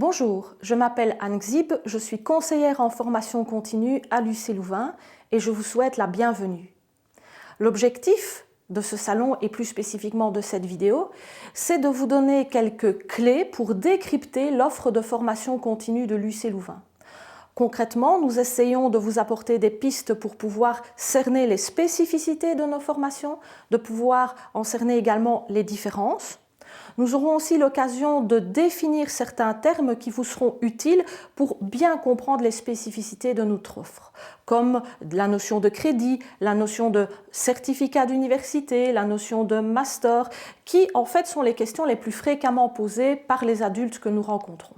Bonjour, je m'appelle Anne Xib, je suis conseillère en formation continue à l'UC Louvain et je vous souhaite la bienvenue. L'objectif de ce salon et plus spécifiquement de cette vidéo, c'est de vous donner quelques clés pour décrypter l'offre de formation continue de l'UC Louvain. Concrètement, nous essayons de vous apporter des pistes pour pouvoir cerner les spécificités de nos formations, de pouvoir en cerner également les différences. Nous aurons aussi l'occasion de définir certains termes qui vous seront utiles pour bien comprendre les spécificités de notre offre, comme la notion de crédit, la notion de certificat d'université, la notion de master, qui en fait sont les questions les plus fréquemment posées par les adultes que nous rencontrons.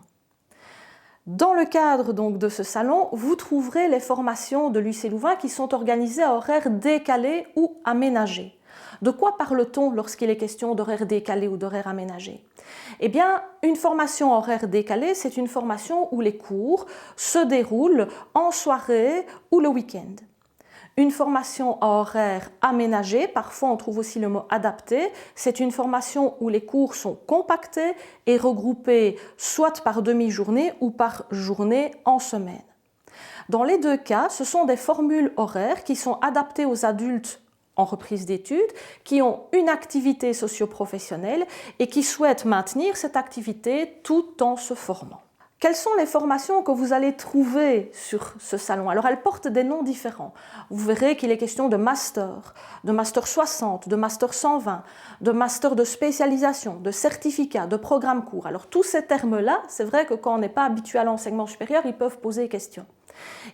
Dans le cadre donc de ce salon, vous trouverez les formations de l'UC Louvain qui sont organisées à horaires décalés ou aménagés. De quoi parle-t-on lorsqu'il est question d'horaire décalé ou d'horaire aménagé? Eh bien, une formation horaire décalée, c'est une formation où les cours se déroulent en soirée ou le week-end. Une formation à horaire aménagé, parfois on trouve aussi le mot adapté, c'est une formation où les cours sont compactés et regroupés soit par demi-journée ou par journée en semaine. Dans les deux cas, ce sont des formules horaires qui sont adaptées aux adultes en reprise d'études, qui ont une activité socio-professionnelle et qui souhaitent maintenir cette activité tout en se formant. Quelles sont les formations que vous allez trouver sur ce salon? Alors elles portent des noms différents. Vous verrez qu'il est question de master 60, de master 120, de master de spécialisation, de certificat, de programme court. Alors tous ces termes-là, c'est vrai que quand on n'est pas habitué à l'enseignement supérieur, ils peuvent poser question.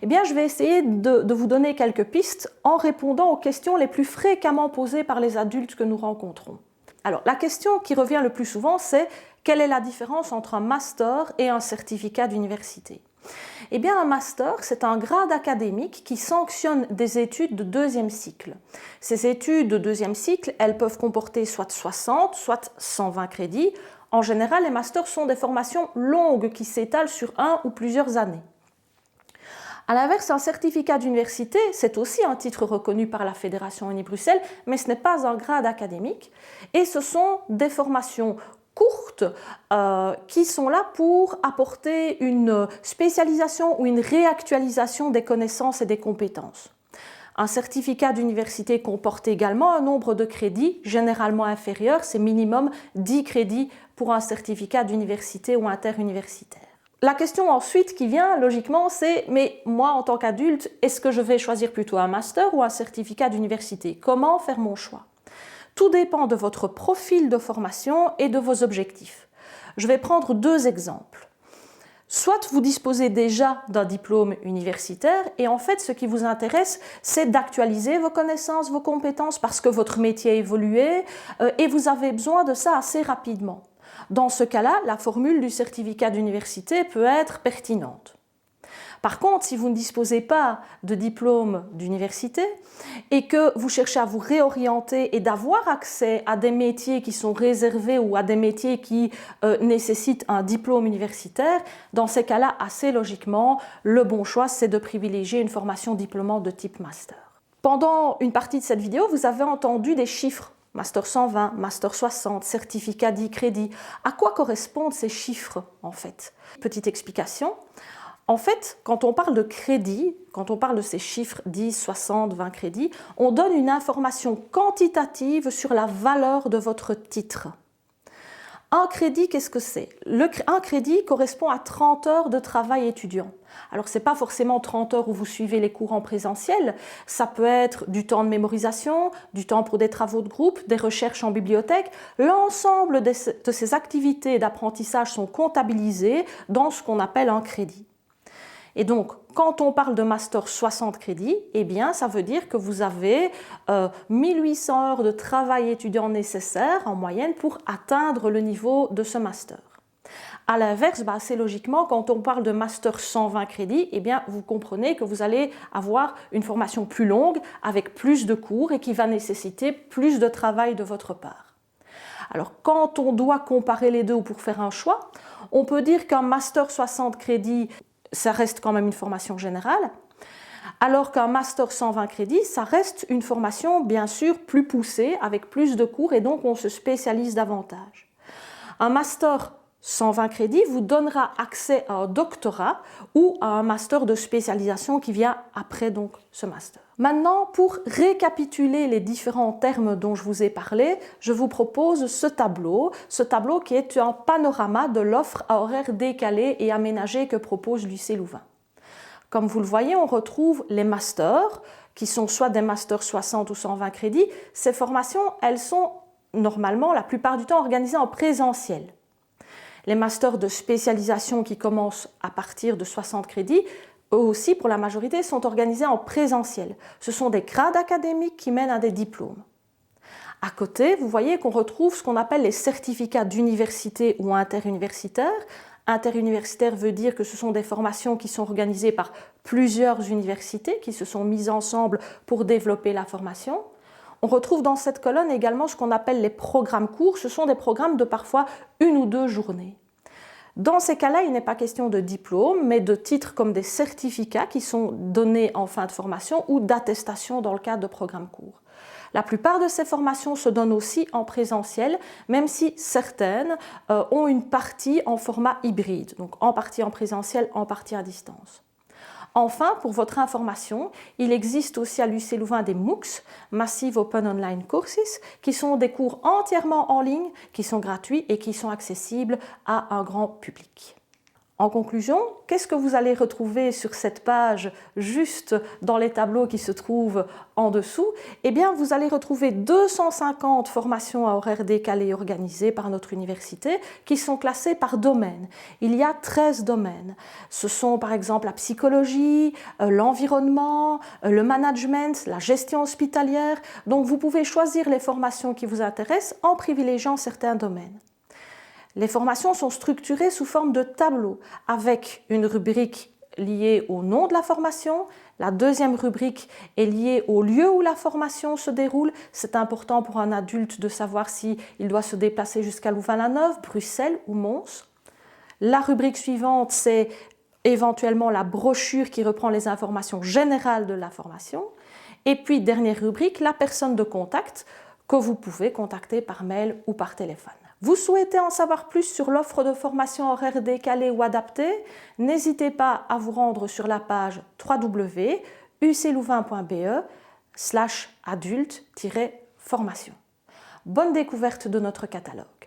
Eh bien, je vais essayer de vous donner quelques pistes en répondant aux questions les plus fréquemment posées par les adultes que nous rencontrons. Alors, la question qui revient le plus souvent, c'est quelle est la différence entre un master et un certificat d'université? Eh bien, un master, c'est un grade académique qui sanctionne des études de deuxième cycle. Ces études de deuxième cycle, elles peuvent comporter soit 60, soit 120 crédits. En général, les masters sont des formations longues qui s'étalent sur 1 ou plusieurs années. A l'inverse, un certificat d'université, c'est aussi un titre reconnu par la Fédération Wallonie-Bruxelles, mais ce n'est pas un grade académique. Et ce sont des formations courtes qui sont là pour apporter une spécialisation ou une réactualisation des connaissances et des compétences. Un certificat d'université comporte également un nombre de crédits généralement inférieur, c'est minimum 10 crédits pour un certificat d'université ou interuniversitaire. La question ensuite qui vient, logiquement, c'est « mais moi, en tant qu'adulte, est-ce que je vais choisir plutôt un master ou un certificat d'université? Comment faire mon choix ?» Tout dépend de votre profil de formation et de vos objectifs. Je vais prendre deux exemples. Soit vous disposez déjà d'un diplôme universitaire et en fait, ce qui vous intéresse, c'est d'actualiser vos connaissances, vos compétences parce que votre métier a évolué et vous avez besoin de ça assez rapidement. Dans ce cas-là, la formule du certificat d'université peut être pertinente. Par contre, si vous ne disposez pas de diplôme d'université et que vous cherchez à vous réorienter et d'avoir accès à des métiers qui sont réservés ou à des métiers qui nécessitent un diplôme universitaire, dans ces cas-là, assez logiquement, le bon choix, c'est de privilégier une formation diplômante de type master. Pendant une partie de cette vidéo, vous avez entendu des chiffres. Master 120, Master 60, certificat 10 crédits. À quoi correspondent ces chiffres en fait? Petite explication. En fait, quand on parle de crédit, quand on parle de ces chiffres 10, 60, 20 crédits, on donne une information quantitative sur la valeur de votre titre. Un crédit, qu'est-ce que c'est? Un crédit correspond à 30 heures de travail étudiant. Alors, ce n'est pas forcément 30 heures où vous suivez les cours en présentiel, ça peut être du temps de mémorisation, du temps pour des travaux de groupe, des recherches en bibliothèque. L'ensemble de ces activités d'apprentissage sont comptabilisées dans ce qu'on appelle un crédit. Et donc, quand on parle de master 60 crédits, eh bien, ça veut dire que vous avez 1800 heures de travail étudiant nécessaires en moyenne pour atteindre le niveau de ce master. A l'inverse, assez logiquement, quand on parle de master 120 crédits, eh bien, vous comprenez que vous allez avoir une formation plus longue, avec plus de cours et qui va nécessiter plus de travail de votre part. Alors, quand on doit comparer les deux ou pour faire un choix, on peut dire qu'un master 60 crédits, ça reste quand même une formation générale, alors qu'un master 120 crédits, ça reste une formation bien sûr plus poussée, avec plus de cours et donc on se spécialise davantage. Un master 120 crédits vous donnera accès à un doctorat ou à un master de spécialisation qui vient après donc ce master. Maintenant, pour récapituler les différents termes dont je vous ai parlé, je vous propose ce tableau qui est un panorama de l'offre à horaires décalés et aménagés que propose l'UC Louvain. Comme vous le voyez, on retrouve les masters, qui sont soit des masters 60 ou 120 crédits. Ces formations, elles sont normalement, la plupart du temps, organisées en présentiel. Les masters de spécialisation qui commencent à partir de 60 crédits, eux aussi, pour la majorité, sont organisés en présentiel. Ce sont des grades académiques qui mènent à des diplômes. À côté, vous voyez qu'on retrouve ce qu'on appelle les certificats d'université ou interuniversitaires. Interuniversitaire veut dire que ce sont des formations qui sont organisées par plusieurs universités qui se sont mises ensemble pour développer la formation. On retrouve dans cette colonne également ce qu'on appelle les programmes courts. Ce sont des programmes de parfois 1 ou 2 journées. Dans ces cas-là, il n'est pas question de diplôme, mais de titres comme des certificats qui sont donnés en fin de formation ou d'attestations dans le cadre de programmes courts. La plupart de ces formations se donnent aussi en présentiel, même si certaines ont une partie en format hybride, donc en partie en présentiel, en partie à distance. Enfin, pour votre information, il existe aussi à l'UC Louvain des MOOCs, Massive Open Online Courses, qui sont des cours entièrement en ligne, qui sont gratuits et qui sont accessibles à un grand public. En conclusion, qu'est-ce que vous allez retrouver sur cette page juste dans les tableaux qui se trouvent en dessous? Eh bien, vous allez retrouver 250 formations à horaires décalés organisées par notre université qui sont classées par domaine. Il y a 13 domaines. Ce sont par exemple la psychologie, l'environnement, le management, la gestion hospitalière. Donc, vous pouvez choisir les formations qui vous intéressent en privilégiant certains domaines. Les formations sont structurées sous forme de tableaux avec une rubrique liée au nom de la formation. La deuxième rubrique est liée au lieu où la formation se déroule. C'est important pour un adulte de savoir s'il doit se déplacer jusqu'à Louvain-la-Neuve, Bruxelles ou Mons. La rubrique suivante, c'est éventuellement la brochure qui reprend les informations générales de la formation. Et puis, dernière rubrique, la personne de contact que vous pouvez contacter par mail ou par téléphone. Vous souhaitez en savoir plus sur l'offre de formation horaire décalée ou adaptée? N'hésitez pas à vous rendre sur la page www.uclouvain.be/adulte-formation. Bonne découverte de notre catalogue.